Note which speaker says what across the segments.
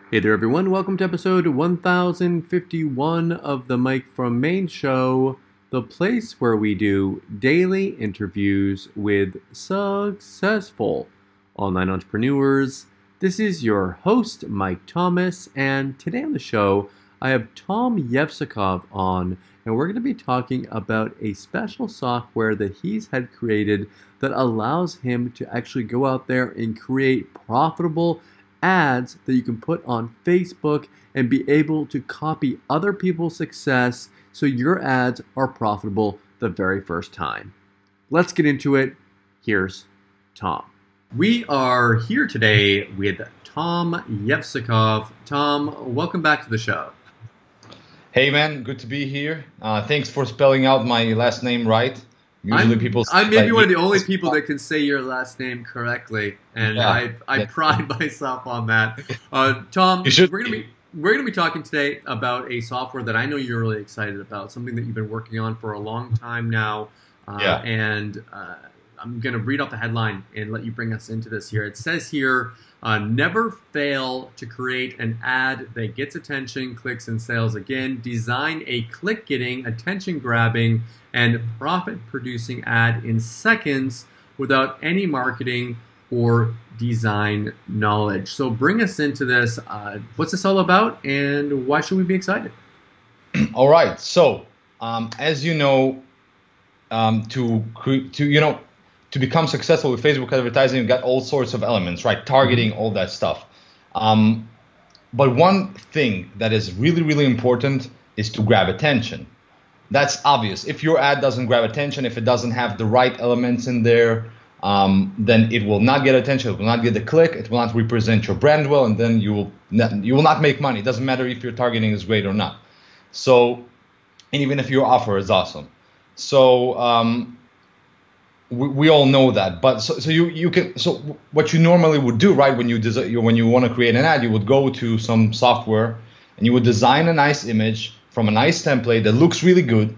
Speaker 1: Hey there, everyone. Welcome to episode 1051 of the Mike from Maine show, the place where we do daily interviews with successful online entrepreneurs. This is your host, Mike Thomas, and today on the show, I have Tom Yevsikov on, and we're going to be talking about a special software that he's had created that allows him to actually go out there and create profitable ads that you can put on Facebook and be able to copy other people's success so your ads are profitable the very first time. Let's get into it. Here's Tom. We are here today with Tom Yevsikov. Tom, welcome back to the show.
Speaker 2: Hey man, good to be here. Thanks for spelling out my last name right. Usually
Speaker 1: I'm maybe one of the only people that can say your last name correctly, and I pride myself on that. Tom, we're gonna be talking today about a software that I know you're really excited about, something that you've been working on for a long time now. And I'm gonna read off the headline and let you bring us into this here. It says here, never fail to create an ad that gets attention, clicks, and sales again. Design a click-getting, attention-grabbing, and profit-producing ad in seconds without any marketing or design knowledge. So bring us into this. What's this all about, and why should we be excited?
Speaker 2: All right. So, as you know, to become successful with Facebook advertising, you've got all sorts of elements, right? Targeting, all that stuff. But one thing that is really, really important is to grab attention. That's obvious. If your ad doesn't grab attention, if it doesn't have the right elements in there, then it will not get attention. It will not get the click. It will not represent your brand well, and then you will not make money. It doesn't matter if your targeting is great or not. So, and even if your offer is awesome. So we all know that. But so you can. So what you normally would do, right, when you want to create an ad, you would go to some software and you would design a nice image from a nice template that looks really good,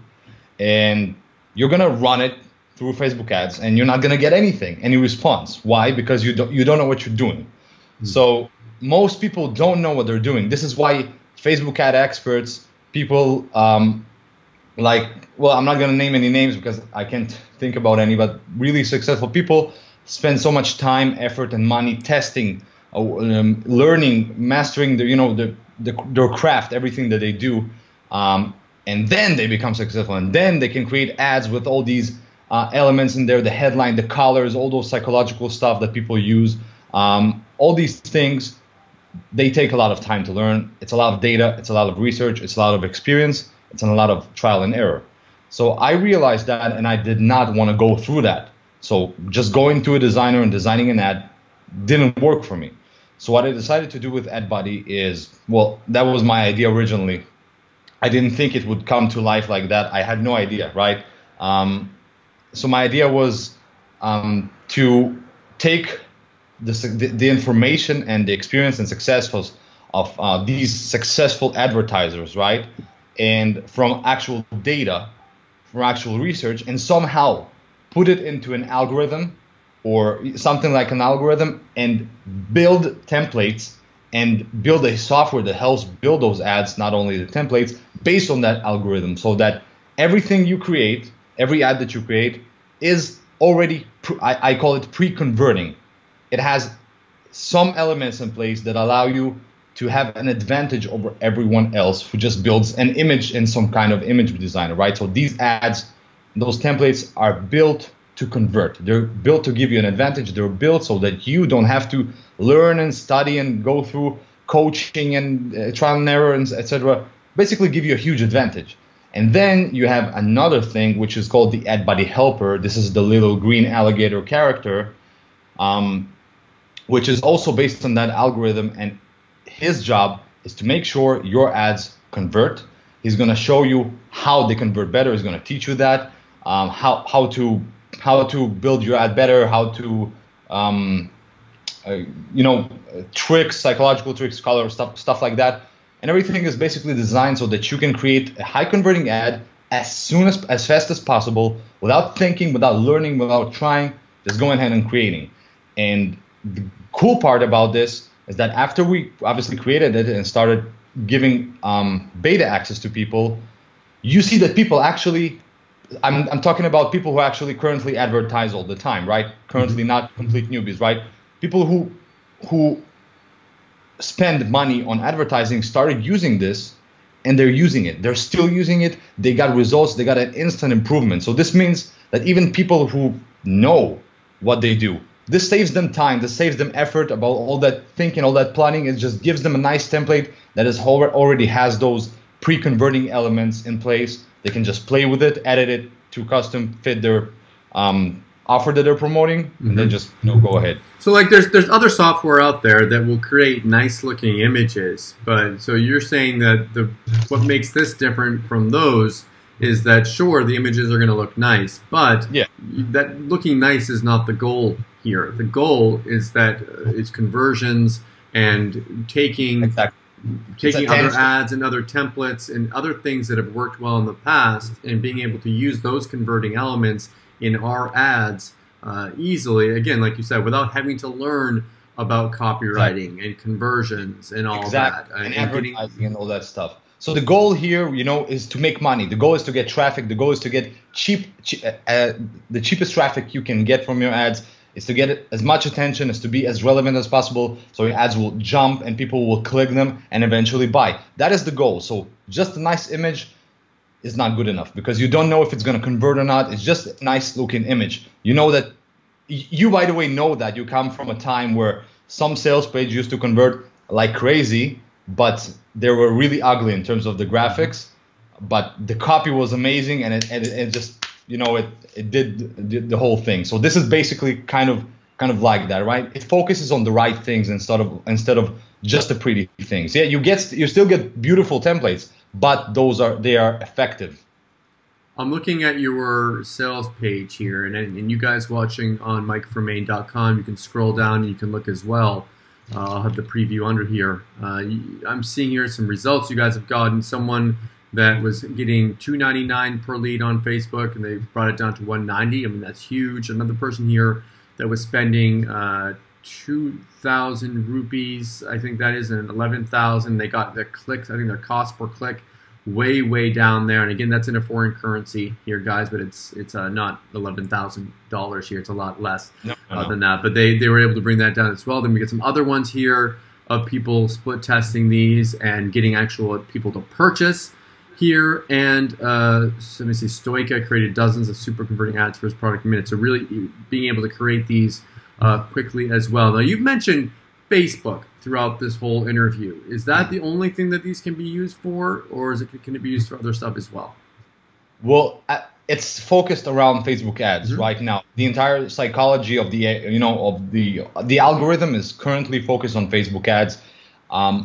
Speaker 2: and you're gonna run it through Facebook ads, and you're not gonna get any response. Why? Because you don't know what you're doing. So most people don't know what they're doing. This is why Facebook ad experts, people I'm not gonna name any names because I can't think about any, but really successful people spend so much time, effort, and money testing, learning, mastering their craft, everything that they do. And then they become successful, and then they can create ads with all these elements in there, the headline, the colors, all those psychological stuff that people use. All these things, they take a lot of time to learn. It's a lot of data, it's a lot of research, it's a lot of experience, it's a lot of trial and error. So I realized that, and I did not want to go through that. So just going to a designer and designing an ad didn't work for me. So what I decided to do with AdBuddy is, well, that was my idea originally. I didn't think it would come to life like that. I had no idea, right? So my idea was to take the information and the experience and success of these successful advertisers, right? And from actual data, from actual research, and somehow put it into an algorithm or something like an algorithm and build templates and build a software that helps build those ads, not only the templates, based on that algorithm, so that everything you create, every ad that you create, is already, I call it pre-converting. It has some elements in place that allow you to have an advantage over everyone else who just builds an image in some kind of image designer, right? So these ads, those templates are built to convert. They're built to give you an advantage. They're built so that you don't have to learn and study and go through coaching and trial and error, and etc. Basically give you a huge advantage. And then you have another thing, which is called the AdBuddy helper. This is the little green alligator character, which is also based on that algorithm. And his job is to make sure your ads convert. He's going to show you how they convert better. He's going to teach you that, how to build your ad better, how to tricks, psychological tricks, color stuff like that. And everything is basically designed so that you can create a high converting ad as fast as possible, without thinking, without learning, without trying, just going ahead and creating. And the cool part about this, is that after we obviously created it and started giving beta access to people, you see that people actually, I'm talking about people who actually currently advertise all the time, right? Currently not complete newbies, right? People who spend money on advertising started using this, and they're using it. They're still using it. They got results. They got an instant improvement. So this means that even people who know what they do, this saves them time. This saves them effort about all that thinking, all that planning. It just gives them a nice template that is already has those pre-converting elements in place. They can just play with it, edit it to custom fit their offer that they're promoting, and then just go ahead.
Speaker 1: So like there's other software out there that will create nice looking images, but so you're saying that what makes this different from those is that sure, the images are going to look nice, but that looking nice is not the goal here. The goal is that it's conversions and taking other ads and other templates and other things that have worked well in the past and being able to use those converting elements in our ads easily, again, like you said, without having to learn about copywriting and conversions and all that.
Speaker 2: And advertising and all that stuff. So the goal here, is to make money. The goal is to get traffic. The goal is to get the cheapest traffic you can get from your ads. Is to get as much attention, is to be as relevant as possible, so your ads will jump and people will click them and eventually buy. That is the goal. So just a nice image is not good enough because you don't know if it's going to convert or not. It's just a nice looking image. You know that you, by the way, know that you come from a time where some sales page used to convert like crazy, but they were really ugly in terms of the graphics, but the copy was amazing and it just, it did the whole thing. So this is basically kind of like that, right? It focuses on the right things instead of just the pretty things. Yeah, you still get beautiful templates, but they are effective.
Speaker 1: I'm looking at your sales page here, and you guys watching on MikeFromMaine.com, you can scroll down and you can look as well. I'll have the preview under here. I'm seeing here some results you guys have gotten. Someone that was getting $2.99 per lead on Facebook, and they brought it down to $1.90. I mean, that's huge. Another person here that was spending 2,000 rupees, I think that is, and 11,000. They got the clicks. I think their cost per click way down there. And again, that's in a foreign currency here, guys, but it's not $11,000 here. It's a lot less than that. But they were able to bring that down as well. Then we get some other ones here of people split testing these and getting actual people to purchase here. And so let me see, Stoica created dozens of super converting ads for his product in minutes. So really being able to create these quickly as well. Now, you've mentioned Facebook throughout this whole interview. Is that the only thing that these can be used for, or can it be used for other stuff as well?
Speaker 2: Well, it's focused around Facebook ads right now. The entire psychology of the algorithm is currently focused on Facebook ads.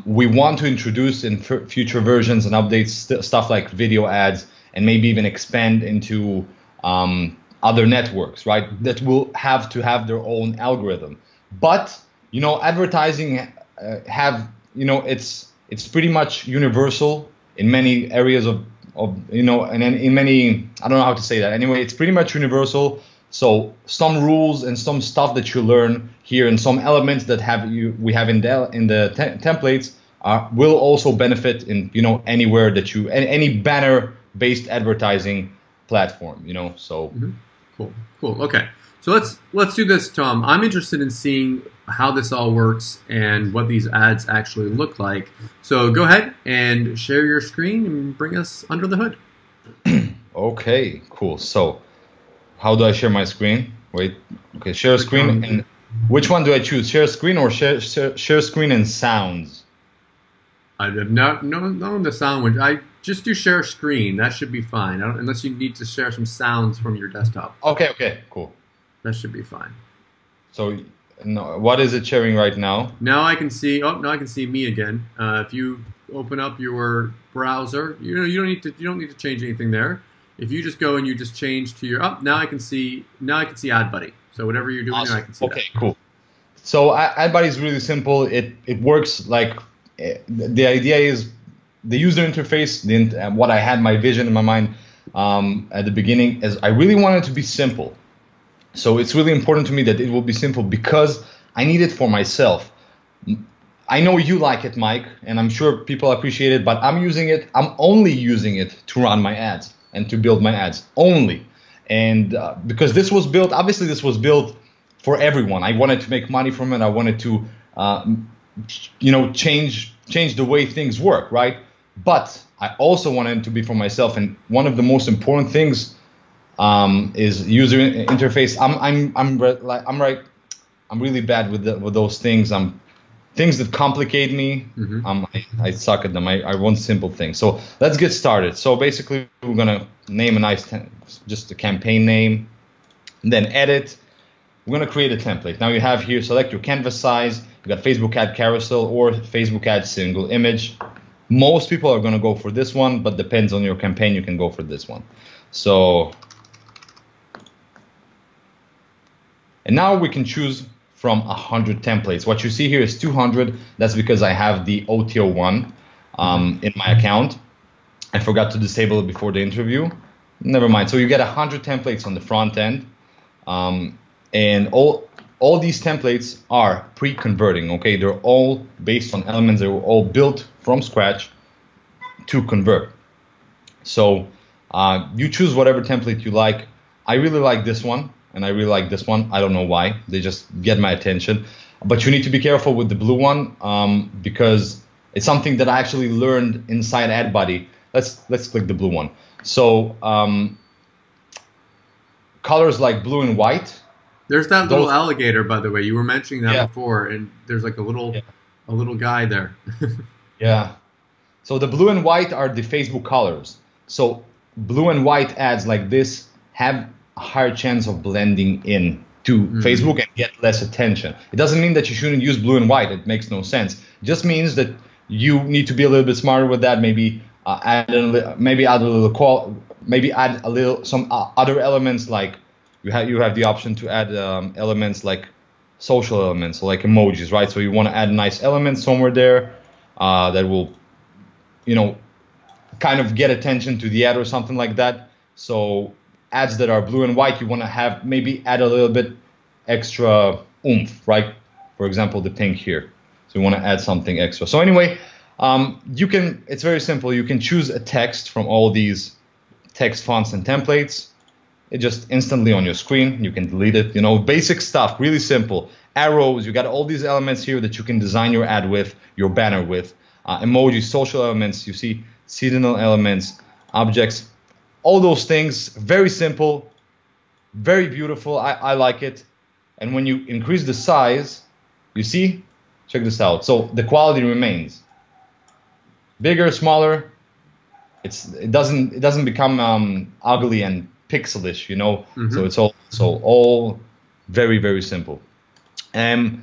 Speaker 2: We want to introduce in future versions and updates stuff like video ads, and maybe even expand into other networks, right? That will have to have their own algorithm. But advertising it's pretty much universal in many areas of and in many, I don't know how to say that. Anyway, it's pretty much universal. So some rules and some stuff that you learn here and some elements that we have in the templates will also benefit in anywhere that any banner-based advertising platform. So
Speaker 1: cool. Okay, so let's do this, Tom. I'm interested in seeing how this all works and what these ads actually look like. So go ahead and share your screen and bring us under the hood.
Speaker 2: Okay, cool. So how do I share my screen? Wait, okay, share screen. And which one do I choose? Share screen or share screen and sounds?
Speaker 1: I have not known the sound one. I just do share screen. That should be fine. Unless you need to share some sounds from your desktop.
Speaker 2: Okay, cool.
Speaker 1: That should be fine.
Speaker 2: So, no, what is it sharing right now?
Speaker 1: Now I can see. Oh, now I can see me again. If you open up your browser, you don't need to change anything there. If you just go and you just change to your now I can see AdBuddy. So whatever you're doing,
Speaker 2: awesome.
Speaker 1: I can see.
Speaker 2: Okay, cool. So AdBuddy is really simple. It works like the idea is the user interface. What I had my vision in my mind at the beginning is I really want it to be simple. So it's really important to me that it will be simple because I need it for myself. I know you like it, Mike, and I'm sure people appreciate it, but I'm using it. I'm only using it to run my ads and to build my ads only. And because this was built, obviously this was built for everyone. I wanted to make money from it. I wanted to, change the way things work, right? But I also wanted it to be for myself. And one of the most important things is user interface. I'm really bad with those things. Things that complicate me, I suck at them. I want simple things. So let's get started. So basically, we're gonna name a nice, just a campaign name, then edit. We're gonna create a template. Now you have here, select your canvas size. You got Facebook ad carousel or Facebook ad single image. Most people are gonna go for this one, but depends on your campaign. You can go for this one. So, and now we can choose from 100 templates. What you see here is 200. That's because I have the OTO one in my account. I forgot to disable it before the interview. Never mind. So you get 100 templates on the front end, and all these templates are pre-converting. Okay, they're all based on elements that were all built from scratch to convert. So you choose whatever template you like. I really like this one. And I really like this one. I don't know why. They just get my attention. But you need to be careful with the blue one because it's something that I actually learned inside AdBuddy. Let's click the blue one. So colors like blue and white.
Speaker 1: There's that little alligator, by the way. You were mentioning that before, and there's like a little guy there.
Speaker 2: Yeah. So the blue and white are the Facebook colors. So blue and white ads like this have a higher chance of blending in to Facebook and get less attention. It doesn't mean that you shouldn't use blue and white. It makes no sense. It just means that you need to be a little bit smarter with that. Maybe add some other elements, like you have the option to add elements like social elements, like emojis, right? So you want to add nice elements somewhere there that will, kind of get attention to the ad or something like that. So ads that are blue and white, you want to have maybe add a little bit extra oomph, right? For example, the pink here. So you want to add something extra. So anyway, it's very simple. You can choose a text from all these text fonts and templates. It just instantly on your screen. You can delete it. Basic stuff, really simple. Arrows, you got all these elements here that you can design your ad with, your banner with. Emojis, social elements, you see seasonal elements, objects. All those things, very simple, very beautiful. I like it. And when you increase the size, you see, check this out. So the quality remains bigger, smaller. It doesn't become ugly and pixelish, So it's all very, very simple. And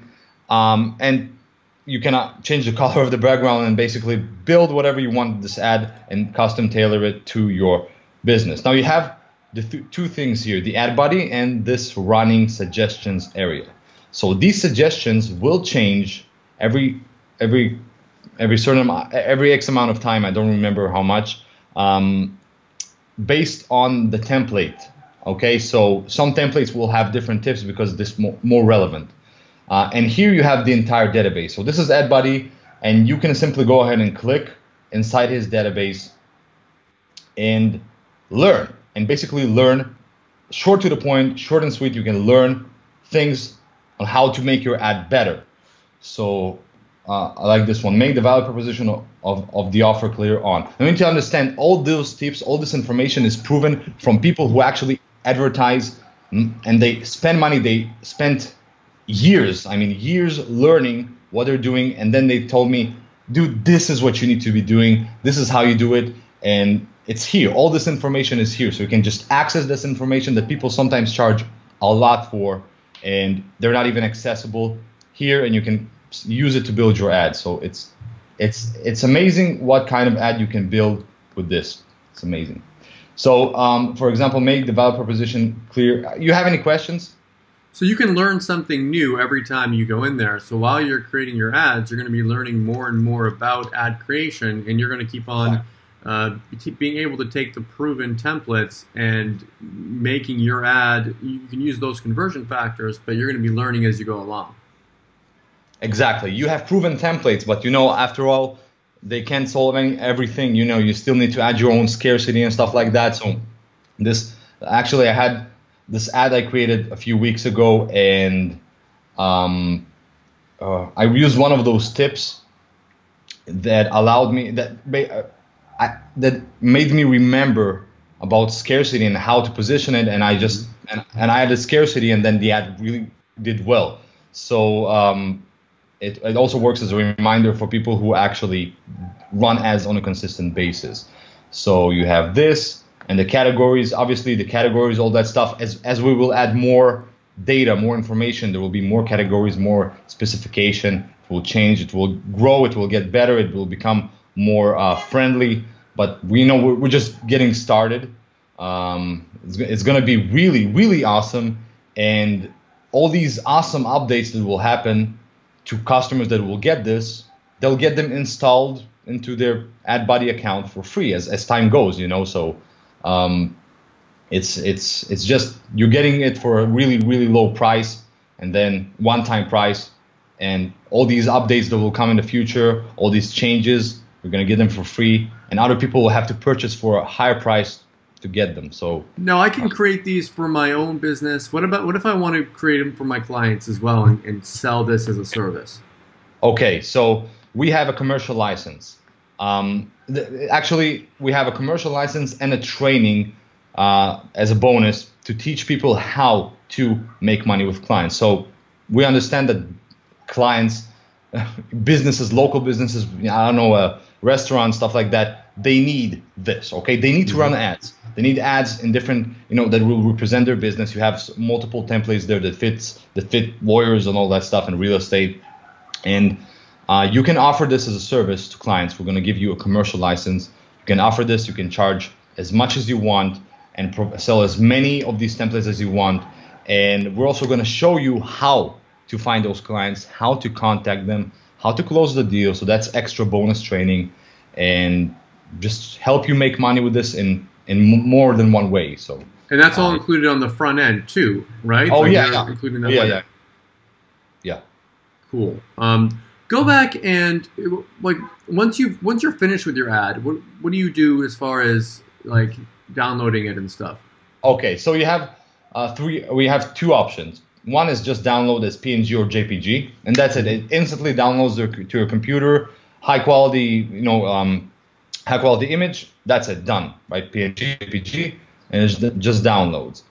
Speaker 2: you can change the color of the background and basically build whatever you want this ad and custom tailor it to your business. Now you have the two things here, the ad body and this running suggestions area. So these suggestions will change every X amount of time. I don't remember how much, based on the template. Okay, so some templates will have different tips because this more relevant. And here you have the entire database. So this is AdBuddy, and you can simply go ahead and click inside his database and basically learn, short to the point, short and sweet. You can learn things on how to make your ad better. So I like this one. Make the value proposition of the offer clear on. You need to understand all those tips, all this information is proven from people who actually advertise and they spend money. They spent years learning what they're doing, and then they told me, dude, this is what you need to be doing, this is how you do it, and it's here. All this information is here, so you can just access this information that people sometimes charge a lot for, and they're not even accessible here, and you can use it to build your ad. So it's amazing what kind of ad you can build with this. It's amazing. So for example, make the value proposition clear. You have any questions?
Speaker 1: So you can learn something new every time you go in there. So while you're creating your ads, you're going to be learning more and more about ad creation, and you're going to keep on being able to take the proven templates and making your ad. You can use those conversion factors, but you're going to be learning as you go along.
Speaker 2: Exactly. You have proven templates, but you know, after all, they can't solve everything. You know, you still need to add your own scarcity and stuff like that. So this actually, I had this ad I created a few weeks ago, and um, I used one of those tips that allowed me that made me remember about scarcity and how to position it, and I just and I added scarcity, and then the ad really did well. So it also works as a reminder for people who actually run ads on a consistent basis. So you have this and the categories, obviously the categories, all that stuff. As we will add more data, more information, there will be more categories, more specification. It will change, it will grow, it will get better, it will become more friendly. But we know we're just getting started. It's going to be really, really awesome. And all these awesome updates that will happen to customers that will get this, they'll get them installed into their AdBuddy account for free as time goes, you know. So it's just you're getting it for a really, really low price, and then one-time price, and all these updates that will come in the future, all these changes, we're gonna get them for free, and other people will have to purchase for a higher price to get them. So
Speaker 1: no, I can create these for my own business. What if I want to create them for my clients as well and sell this as a service?
Speaker 2: okay, so we have a commercial license. Actually, we have a commercial license and a training as a bonus to teach people how to make money with clients. So we understand that clients, businesses, local businesses, I don't know, restaurants, stuff like that, they need this, okay? They need to run ads. They need ads in different, you know, that will represent their business. You have multiple templates there that fit lawyers and all that stuff and real estate. And you can offer this as a service to clients. We're going to give you a commercial license. You can offer this. You can charge as much as you want and sell as many of these templates as you want. And we're also going to show you how to find those clients, how to contact them, how to close the deal. So that's extra bonus training, and just help you make money with this in more than one way. So
Speaker 1: and that's all included on the front end too, right?
Speaker 2: Oh,
Speaker 1: like
Speaker 2: yeah.
Speaker 1: Including that.
Speaker 2: Yeah.
Speaker 1: Cool. Go back and like once you're finished with your ad, what do you do as far as like downloading it and stuff?
Speaker 2: Okay, so you have we have two options. One is just download as PNG or JPG, and that's it. It instantly downloads to your computer, high quality, high quality image. That's it, done, right? PNG, JPG, and it just downloads.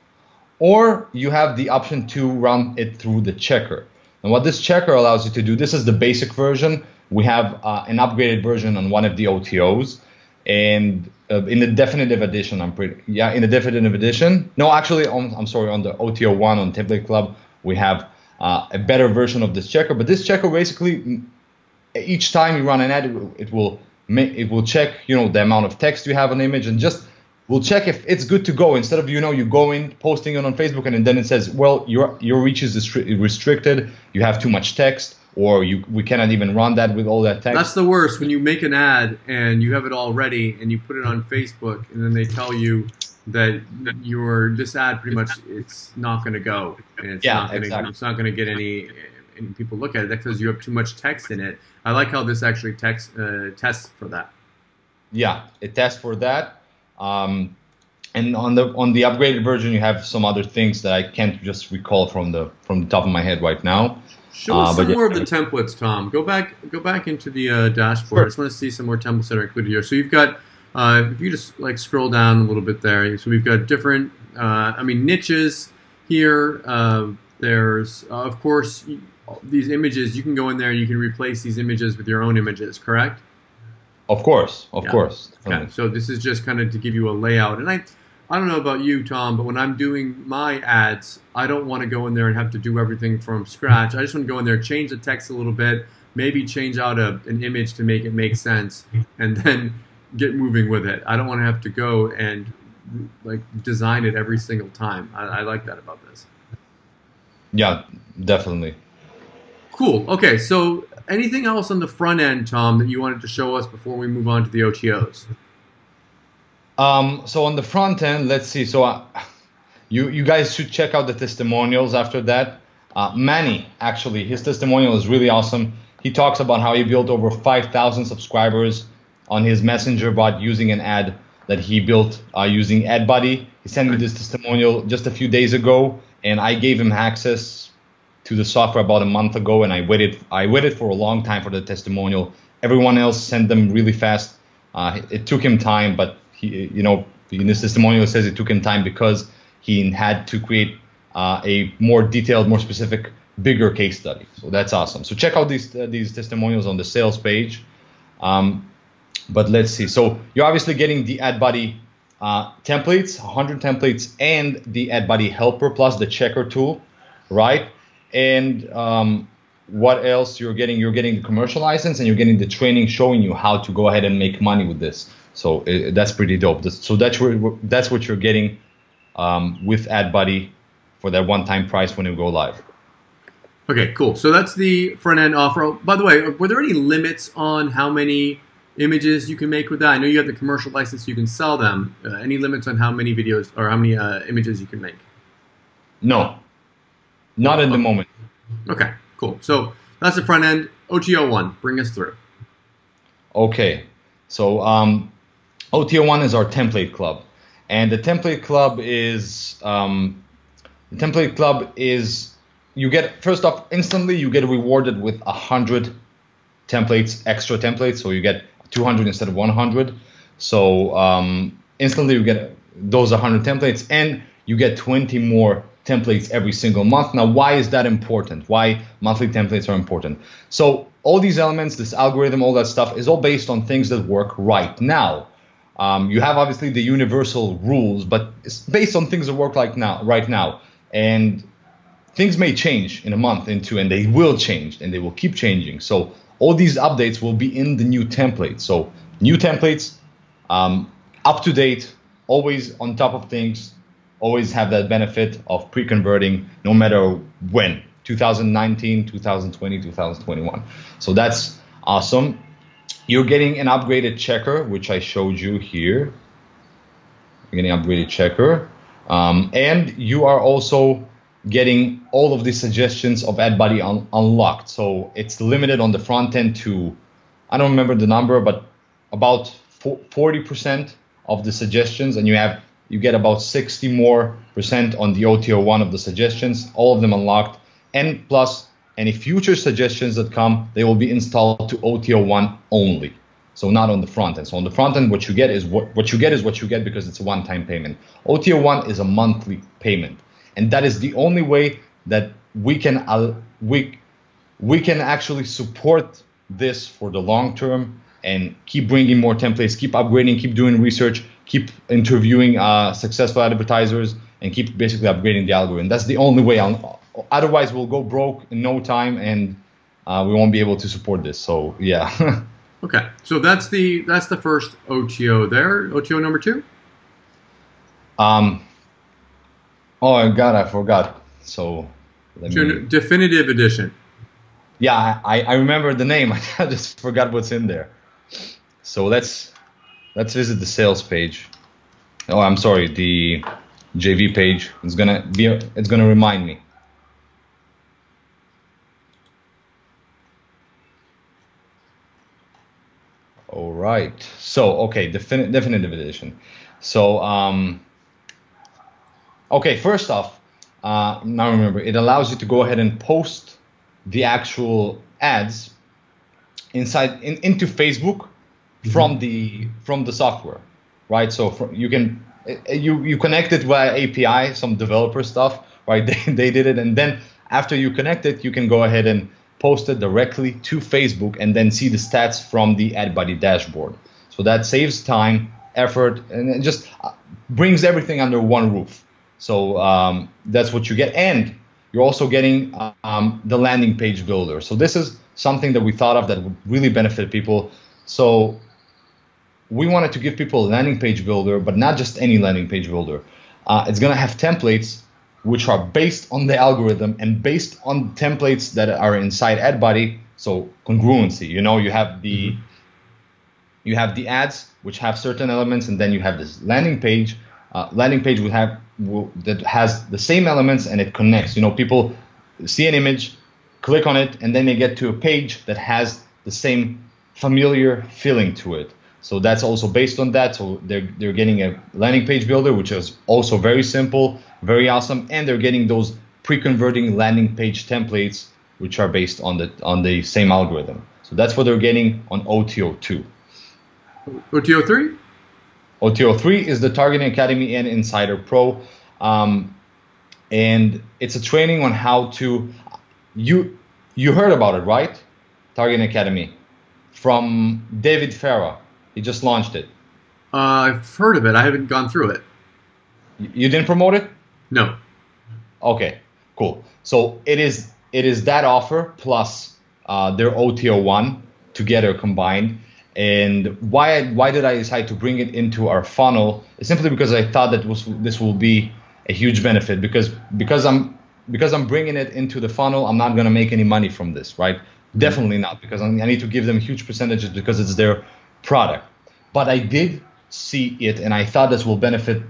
Speaker 2: Or you have the option to run it through the checker. And what this checker allows you to do, this is the basic version. We have an upgraded version on one of the OTOs, and in the definitive edition, in the definitive edition. No, actually, I'm sorry, on the OTO 1 on Template Club, we have a better version of this checker. But this checker basically, each time you run an ad, it will check, the amount of text you have on the image, and just will check if it's good to go. Instead of you go in, posting it on Facebook, and then it says, well, your reach is restricted, you have too much text, or we cannot even run that with all that text.
Speaker 1: That's the worst, when you make an ad and you have it all ready and you put it on Facebook, and then they tell you that this ad pretty much it's not going to go, and it's not going to get any people look at it because you have too much text in it. I like how this actually tests for that.
Speaker 2: Yeah, it tests for that. And on the upgraded version, you have some other things that I can't just recall from the top of my head right now.
Speaker 1: Show us some more of the templates, Tom. Go back into the dashboard. Sure. I just want to see some more templates that are included here. So you've got, if you just like scroll down a little bit there. So we've got different, niches here. There's of course these images. You can go in there and you can replace these images with your own images. Correct?
Speaker 2: Of course.
Speaker 1: Okay. So this is just kind of to give you a layout. And I don't know about you, Tom, but when I'm doing my ads, I don't want to go in there and have to do everything from scratch. I just want to go in there, change the text a little bit, maybe change out an image to make it make sense, and then get moving with it. I don't want to have to go and like design it every single time. I like that about this.
Speaker 2: Yeah, definitely.
Speaker 1: Cool. Okay, so anything else on the front end, Tom, that you wanted to show us before we move on to the OTOs?
Speaker 2: So on the front end, let's see. So you guys should check out the testimonials after that. Manny, actually, his testimonial is really awesome. He talks about how he built over 5,000 subscribers on his messenger bot using an ad that he built using AdBuddy. He sent me this testimonial just a few days ago, and I gave him access to the software about a month ago, and I waited for a long time for the testimonial. Everyone else sent them really fast. It took him time, but he, in his testimonial it says it took him time because he had to create a more detailed, more specific, bigger case study. So that's awesome. So check out these testimonials on the sales page. But let's see. So you're obviously getting the AdBuddy templates, 100 templates, and the AdBuddy helper plus the checker tool, right? And what else you're getting? You're getting the commercial license, and you're getting the training showing you how to go ahead and make money with this. So that's pretty dope. So that's what you're getting with AdBuddy for that one-time price when you go live.
Speaker 1: Okay, cool. So that's the front-end offer. By the way, were there any limits on how many images you can make with that? I know you have the commercial license, so you can sell them. Any limits on how many videos or how many images you can make?
Speaker 2: No, not at the moment.
Speaker 1: Okay, cool. So that's the front end. OTO1, bring us through.
Speaker 2: Okay, so OTO1 is our template club, and the template club is you get, first off, instantly you get rewarded with 100 templates, extra templates, so you get 200 instead of 100. So instantly you get those 100 templates, and you get 20 more templates every single month. Now, why is that important? Why monthly templates are important? So all these elements, this algorithm, all that stuff is all based on things that work right now. You have obviously the universal rules, but it's based on things that work right now. And things may change in a month, and they will change, and they will keep changing. So all these updates will be in the new templates. So new templates, up to date, always on top of things, always have that benefit of pre-converting no matter when, 2019, 2020, 2021. So that's awesome. You're getting an upgraded checker, which I showed you here. You're getting an upgraded checker. And you are also getting all of the suggestions of AdBuddy unlocked. So it's limited on the front end to, I don't remember the number, but about 40% of the suggestions, and you get about 60 more percent on the OTO1 of the suggestions, all of them unlocked. And plus any future suggestions that come, they will be installed to OTO1 only. So not on the front end. So on the front end, what you get is what you get because it's a one-time payment. OTO1 is a monthly payment, and that is the only way that we can actually support this for the long term and keep bringing more templates, keep upgrading, keep doing research, keep interviewing successful advertisers, and keep basically upgrading the algorithm. That's the only way. Otherwise, we'll go broke in no time, and we won't be able to support this. So yeah.
Speaker 1: Okay, so that's the first OTO there. OTO number 2.
Speaker 2: Oh God, I forgot. So
Speaker 1: definitive edition.
Speaker 2: Yeah, I remember the name. I just forgot what's in there. So let's visit the sales page. Oh, I'm sorry, the JV page. It's gonna remind me. All right. So okay, definitive edition. So okay, first off, now remember, it allows you to go ahead and post the actual ads into Facebook from the software, right? So you can you connect it via API, some developer stuff, right? They did it, and then after you connect it, you can go ahead and post it directly to Facebook and then see the stats from the AdBuddy dashboard. So that saves time, effort, and it just brings everything under one roof. So that's what you get, and you're also getting the landing page builder. So this is something that we thought of that would really benefit people. So we wanted to give people a landing page builder, but not just any landing page builder. It's going to have templates which are based on the algorithm and based on templates that are inside AdBuddy. So congruency, you have the ads which have certain elements, and then you have this landing page. Landing page that has the same elements, and it connects. People see an image, click on it, and then they get to a page that has the same familiar feeling to it. So that's also based on that. So they're getting a landing page builder, which is also very simple, very awesome, and they're getting those pre-converting landing page templates, which are based on the same algorithm. So that's what they're getting on OTO2.
Speaker 1: OTO3?
Speaker 2: OTO3 is the Targeting Academy and Insider Pro, and it's a training on how to. You heard about it, right? Targeting Academy from David Farah. He just launched it.
Speaker 1: I've heard of it. I haven't gone through it.
Speaker 2: You didn't promote it?
Speaker 1: No.
Speaker 2: Okay, cool. So it is that offer plus their OTO1 together combined. And why did I decide to bring it into our funnel? It's simply because I thought that this will be a huge benefit because I'm bringing it into the funnel. I'm not gonna make any money from this, right? Definitely not, because I need to give them huge percentages because it's their product. But I did see it, and I thought this will benefit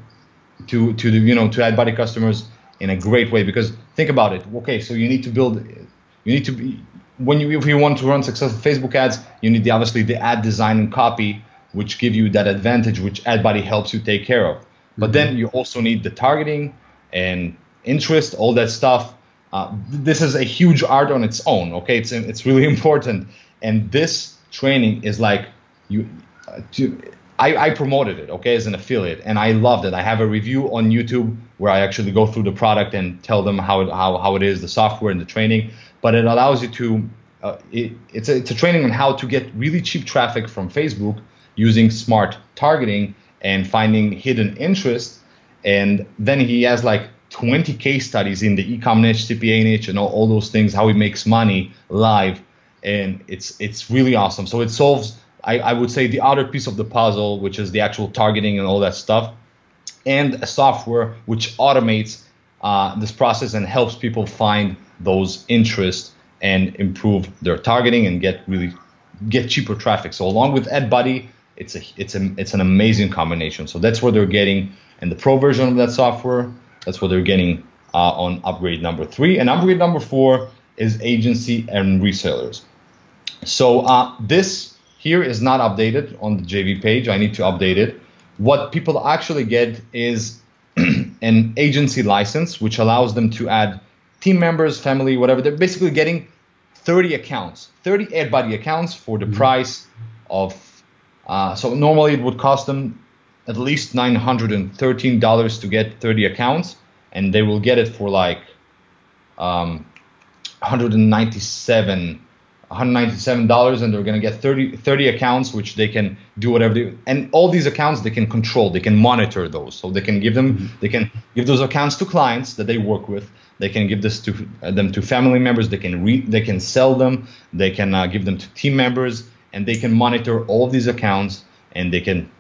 Speaker 2: to AdBuddy customers in a great way. Because think about it. Okay, so if you want to run successful Facebook ads, you need obviously the ad design and copy, which give you that advantage, which AdBuddy helps you take care of. But then you also need the targeting and interest, all that stuff. This is a huge art on its own. Okay, it's really important. And this training is like I promoted it, okay, as an affiliate, and I loved it. I have a review on YouTube where I actually go through the product and tell them how it is, the software and the training. But it allows you to it's a training on how to get really cheap traffic from Facebook using smart targeting and finding hidden interest. And then he has like 20 case studies in the e-com niche, CPA niche, and all those things, how he makes money live. And it's really awesome. So it solves, I would say, the other piece of the puzzle, which is the actual targeting and all that stuff, and a software which automates this process and helps people find those interests and improve their targeting and get cheaper traffic. So along with AdBuddy, it's an amazing combination. So that's what they're getting in the pro version of that software. That's what they're getting on upgrade number 3. And upgrade number 4 is agency and resellers. So this here is not updated on the JV page. I need to update it. What people actually get is an agency license, which allows them to add team members, family, whatever. They're basically getting 30 accounts, 30 AdBuddy accounts for the price of, so normally it would cost them at least $913 to get 30 accounts, and they will get it for like $197, and they're going to get 30 accounts, which they can do whatever and all these accounts they can control, they can monitor those. So they can give them, they can give those accounts to clients that they work with. They can give this to them to family members. They can sell them. They can give them to team members, and they can monitor all of these accounts, and they can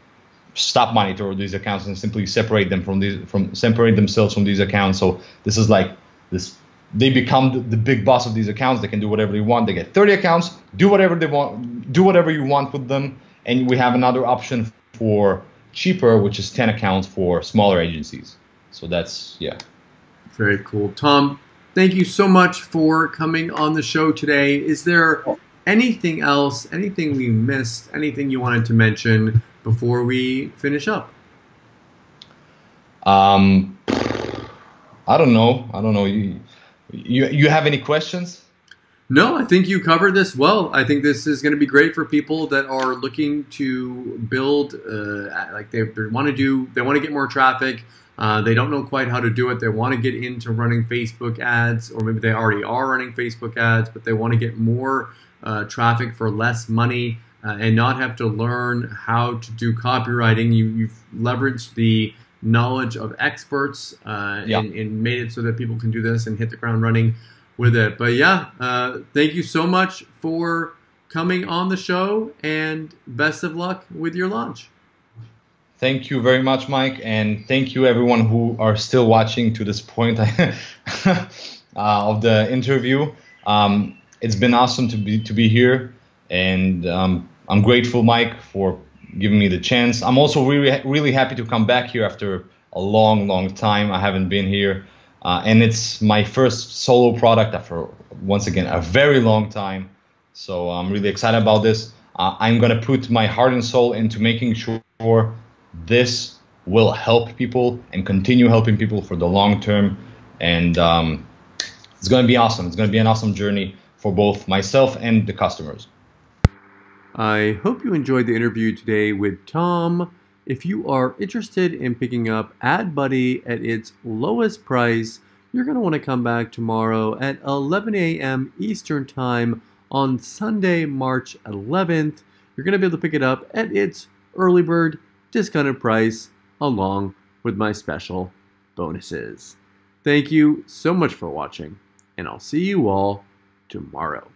Speaker 2: stop monitor these accounts and simply separate themselves from these accounts. So this is like this. They become the big boss of these accounts. They can do whatever they want. They get 30 accounts, do whatever they want, do whatever you want with them. And we have another option for cheaper, which is 10 accounts for smaller agencies. So that's, yeah.
Speaker 1: Very cool. Tom, thank you so much for coming on the show today. Is there anything else, anything we missed, anything you wanted to mention before we finish up?
Speaker 2: I don't know. You have any questions?
Speaker 1: No, I think you covered this well. I think this is going to be great for people that are looking to build, like they want to get more traffic. They don't know quite how to do it. They want to get into running Facebook ads, or maybe they already are running Facebook ads, but they want to get more traffic for less money and not have to learn how to do copywriting. You've leveraged the knowledge of experts and made it so that people can do this and hit the ground running with it. But yeah, thank you so much for coming on the show, and best of luck with your launch.
Speaker 2: Thank you very much, Mike, and thank you everyone who are still watching to this point of the interview. It's been awesome to be here, and I'm grateful, Mike, for giving me the chance. I'm also really happy to come back here after a long time. I haven't been here. And it's my first solo product after, once again, a very long time. So I'm really excited about this. I'm going to put my heart and soul into making sure this will help people and continue helping people for the long term. And it's going to be awesome. It's going to be an awesome journey for both myself and the customers.
Speaker 1: I hope you enjoyed the interview today with Tom. If you are interested in picking up AdBuddy at its lowest price, you're going to want to come back tomorrow at 11 a.m. Eastern Time on Sunday, March 11th. You're going to be able to pick it up at its early bird discounted price along with my special bonuses. Thank you so much for watching, and I'll see you all tomorrow.